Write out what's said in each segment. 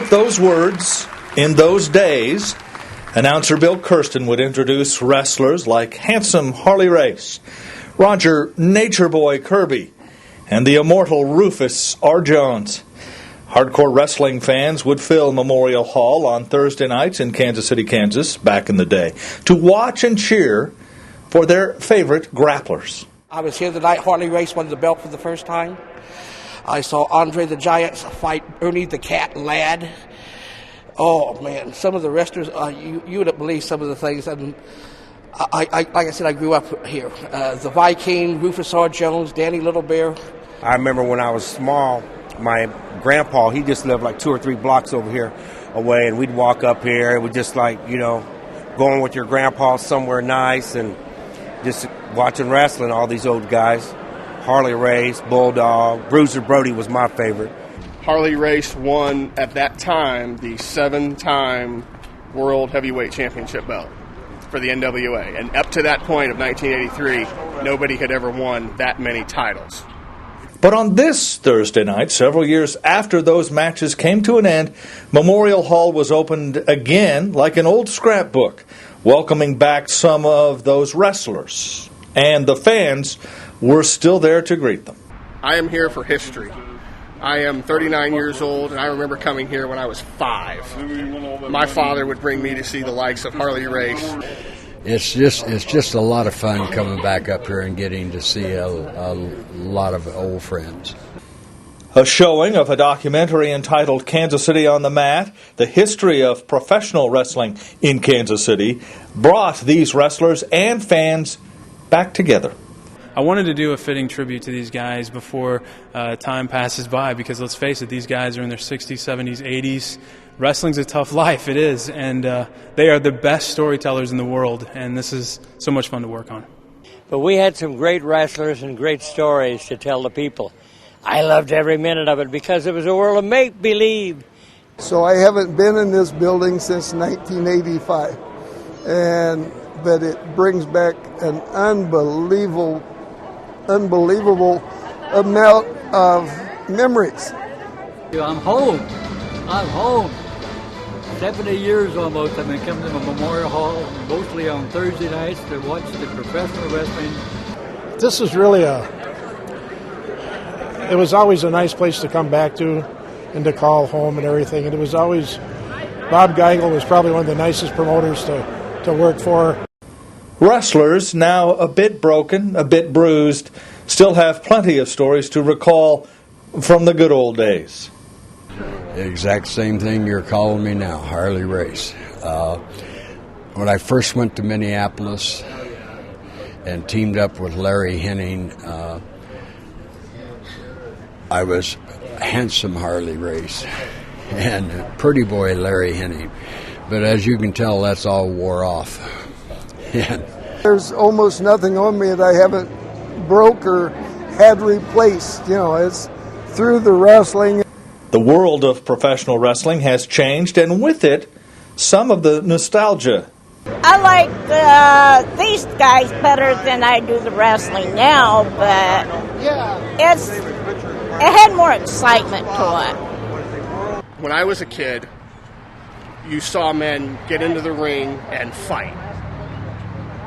With those words, in those days, announcer Bill Kersten would introduce wrestlers like handsome Harley Race, Roger Nature Boy Kirby, and the immortal Rufus R. Jones. Hardcore wrestling fans would fill Memorial Hall on Thursday nights in Kansas City, Kansas, back in the day, to watch and cheer for their favorite grapplers. I was here the night Harley Race won the belt for the first time. I saw Andre the Giant fight Ernie the Cat Ladd. Oh, man, some of the wrestlers, you wouldn't believe some of the things. And like I said, I grew up here. The Viking, Rufus R. Jones, Danny Little Bear. I remember when I was small, my grandpa, he just lived like 2 or 3 blocks over here away, and we'd walk up here. It was just like, going with your grandpa somewhere nice and just watching wrestling, all these old guys. Harley Race, Bulldog, Bruiser Brody was my favorite. Harley Race won, at that time, the 7-time World Heavyweight Championship belt for the NWA. And up to that point of 1983, nobody had ever won that many titles. But on this Thursday night, several years after those matches came to an end, Memorial Hall was opened again like an old scrapbook, welcoming back some of those wrestlers. And the fans were still there to greet them. I am here for history. I am 39 years old, and I remember coming here when I was 5. My father would bring me to see the likes of Harley Race. It's just a lot of fun coming back up here and getting to see a lot of old friends. A showing of a documentary entitled Kansas City on the Mat, the history of professional wrestling in Kansas City, brought these wrestlers and fans back together. I wanted to do a fitting tribute to these guys before time passes by, because let's face it, these guys are in their 60s, 70s, 80s. Wrestling's a tough life, it is, and they are the best storytellers in the world, and this is so much fun to work on. But we had some great wrestlers and great stories to tell the people. I loved every minute of it because it was a world of make-believe. So I haven't been in this building since 1985, but it brings back an unbelievable amount of memories. I'm home. 70 years almost I've been coming to the Memorial Hall, mostly on Thursday nights to watch the professional wrestling. This is really it was always a nice place to come back to and to call home and everything. And it was always, Bob Geigel was probably one of the nicest promoters to work for. Wrestlers, now a bit broken, a bit bruised, still have plenty of stories to recall from the good old days. The exact same thing you're calling me now, Harley Race. When I first went to Minneapolis and teamed up with Larry Henning, I was handsome Harley Race and pretty boy Larry Henning. But as you can tell, that's all wore off. There's almost nothing on me that I haven't broke or had replaced. It's through the wrestling. The world of professional wrestling has changed, and with it, some of the nostalgia. I like these guys better than I do the wrestling now, but it had more excitement to it. When I was a kid, you saw men get into the ring and fight.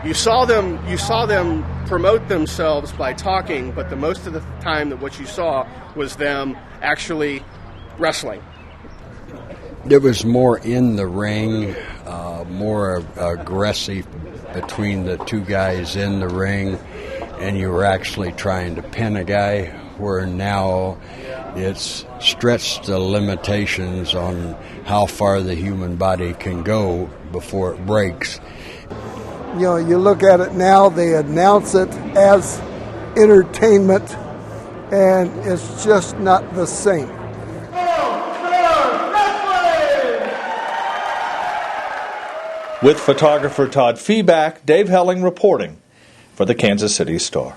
You saw them promote themselves by talking, but the most of the time that what you saw was them actually wrestling. There was more in the ring, more aggressive between the two guys in the ring, and you were actually trying to pin a guy, where now it's stretched the limitations on how far the human body can go before it breaks. You look at it now, they announce it as entertainment, and it's just not the same. With photographer Todd Feeback, Dave Helling reporting for the Kansas City Star.